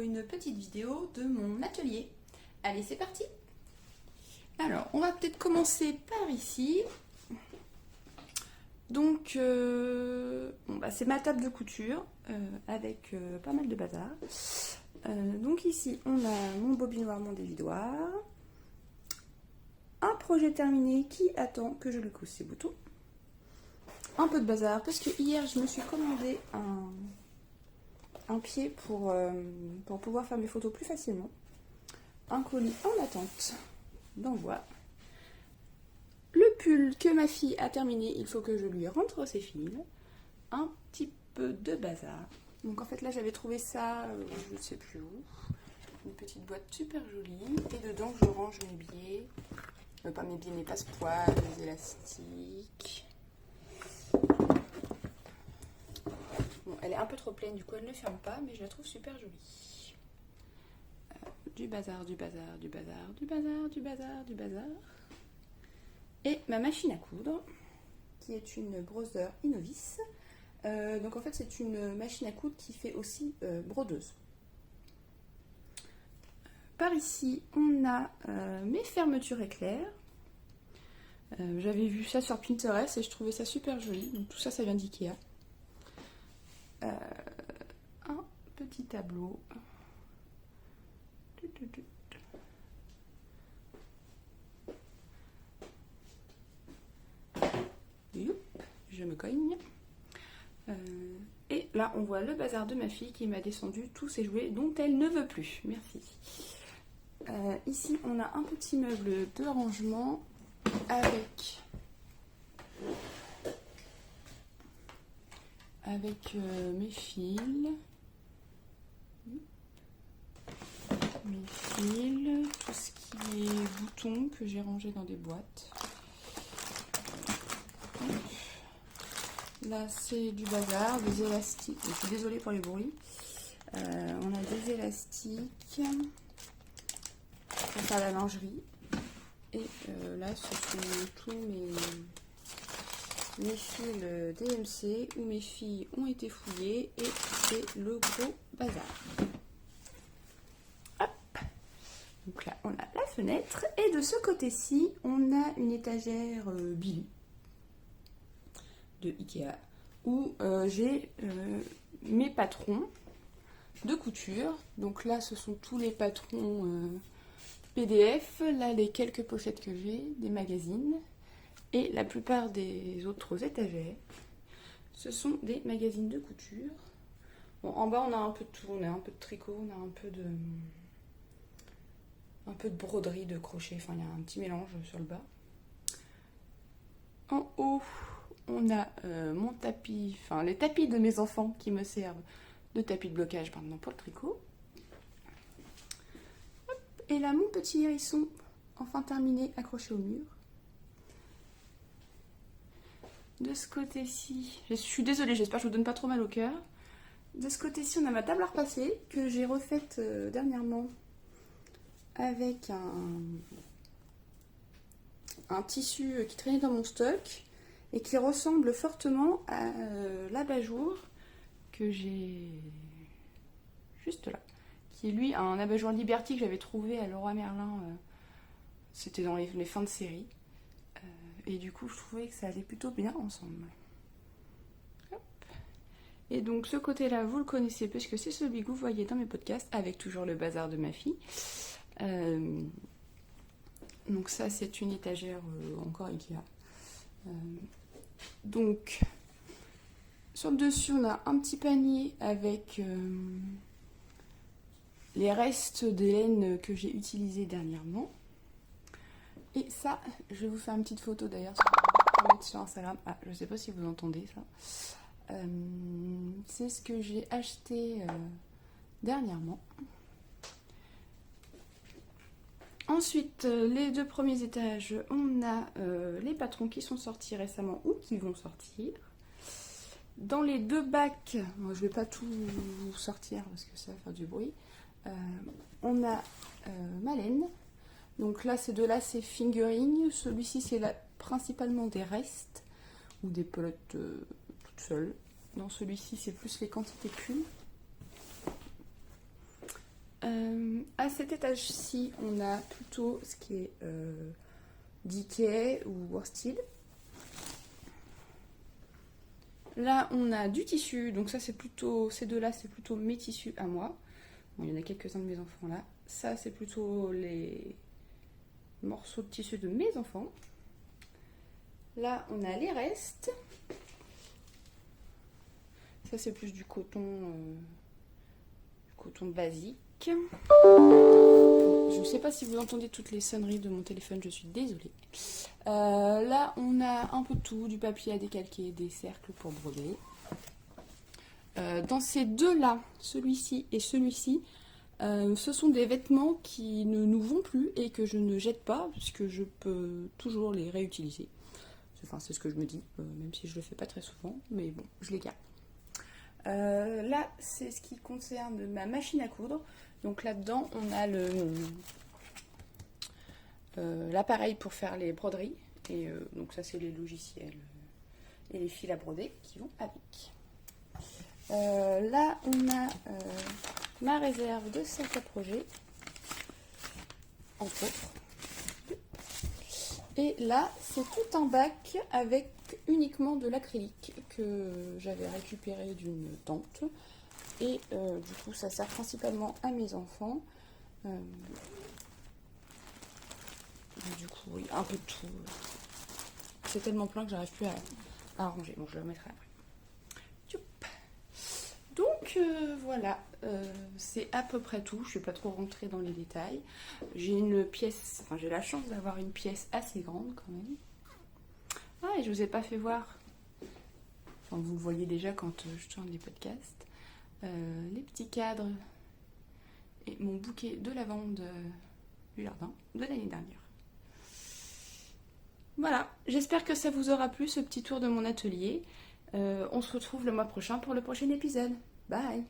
une petite vidéo de mon atelier. Allez, c'est parti! Alors, on va peut-être commencer par ici. Donc, c'est ma table de couture avec pas mal de bazar. Donc ici, on a mon bobinoir, mon dévidoir. Un projet terminé qui attend que je lui couse ses boutons. Un peu de bazar parce que hier, je me suis commandé un pied pour pouvoir faire mes photos plus facilement. Un colis en attente d'envoi. Le pull que ma fille a terminé, il faut que je lui rentre ses fils. Un petit peu de bazar. Donc en fait là j'avais trouvé ça, je ne sais plus où. Une petite boîte super jolie. Et dedans je range mes biais. Pas mes biais, mes passepoils, les élastiques. Bon, elle est un peu trop pleine, du coup elle ne ferme pas, mais je la trouve super jolie. Du bazar, du bazar, du bazar, du bazar, du bazar, du bazar. Et ma machine à coudre, qui est une Brother Innovis. Donc en fait c'est une machine à coudre qui fait aussi brodeuse. Par ici on a mes fermetures éclairs. J'avais vu ça sur Pinterest et je trouvais ça super joli. Donc tout ça, ça vient d'Ikea. Un petit tableau. Je me cogne. Et là, on voit le bazar de ma fille qui m'a descendu tous ses jouets dont elle ne veut plus. Merci. Ici, on a un petit meuble de rangement avec mes fils, tout ce qui est boutons que j'ai rangé dans des boîtes. Là, c'est du bazar, des élastiques. Je suis désolée pour les bruits. On a des élastiques pour faire la lingerie. Et là, ce sont tous mes fils DMC où mes filles ont été fouillées. Et c'est le gros bazar. Hop. Donc là, on a la fenêtre. Et de ce côté-ci, on a une étagère Billy de Ikea où j'ai mes patrons de couture. Donc là ce sont tous les patrons PDF, là les quelques pochettes que j'ai, des magazines, et la plupart des autres étagères ce sont des magazines de couture. Bon, en bas on a un peu de tout, on a un peu de tricot, on a un peu de broderie, de crochet, enfin il y a un petit mélange sur le bas. En haut on a mon tapis, enfin les tapis de mes enfants qui me servent de tapis de blocage maintenant pour le tricot. Hop, et là mon petit hérisson enfin terminé, accroché au mur. De ce côté-ci, je suis désolée, j'espère que je vous donne pas trop mal au cœur. De ce côté-ci on a ma table à repasser que j'ai refaite dernièrement avec un tissu qui traînait dans mon stock et qui ressemble fortement à l'abat-jour que j'ai juste là, qui est lui un abat-jour Liberty que j'avais trouvé à Leroy Merlin, c'était dans les fins de série, et du coup je trouvais que ça allait plutôt bien ensemble. Hop. Et donc ce côté là vous le connaissez puisque c'est celui que vous voyez dans mes podcasts avec toujours le bazar de ma fille. Donc ça c'est une étagère encore Ikea. Donc sur le dessus on a un petit panier avec les restes des laines que j'ai utilisées dernièrement. Et ça, je vais vous faire une petite photo d'ailleurs pour mettre sur Instagram. Ah, je ne sais pas si vous entendez ça. C'est ce que j'ai acheté dernièrement. Ensuite, les deux premiers étages, on a les patrons qui sont sortis récemment ou qui vont sortir. Dans les deux bacs, je ne vais pas tout sortir parce que ça va faire du bruit. On a ma laine. Donc là, c'est de lacets fingering. Celui-ci, c'est principalement des restes ou des pelotes toutes seules. Dans celui-ci, c'est plus les quantités pull. À cet étage-ci, on a plutôt ce qui est Decay ou Worsted. Là, on a du tissu, donc ça c'est plutôt, ces deux-là c'est plutôt mes tissus à moi. Bon, il y en a quelques-uns de mes enfants là. Ça c'est plutôt les morceaux de tissu de mes enfants. Là, on a les restes. Ça c'est plus du coton basique. Je ne sais pas si vous entendez toutes les sonneries de mon téléphone, je suis désolée. Là, on a un peu de tout, du papier à décalquer, des cercles pour broder. Dans ces deux-là, celui-ci et celui-ci, ce sont des vêtements qui ne nous vont plus et que je ne jette pas, puisque je peux toujours les réutiliser. Enfin, c'est ce que je me dis, même si je le fais pas très souvent, mais bon, je les garde. Là, c'est ce qui concerne ma machine à coudre. Donc là-dedans, on a l'appareil pour faire les broderies. Et donc ça, c'est les logiciels et les fils à broder qui vont avec. Là, on a ma réserve de sac à projet, entre autres. Et là, c'est tout un bac avec uniquement de l'acrylique que j'avais récupéré d'une tante. Et du coup, ça sert principalement à mes enfants. Du coup, oui, un peu de tout. C'est tellement plein que j'arrive plus à ranger. Bon, je le remettrai après. Donc voilà, c'est à peu près tout. Je ne suis pas trop rentrée dans les détails. J'ai une pièce, enfin j'ai la chance d'avoir une pièce assez grande quand même. Ah, et je vous ai pas fait voir. Enfin, vous le voyez déjà quand je tourne les podcasts. Les petits cadres et mon bouquet de lavande du jardin de l'année dernière. Voilà, j'espère que ça vous aura plu ce petit tour de mon atelier. On se retrouve le mois prochain pour le prochain épisode. Bye!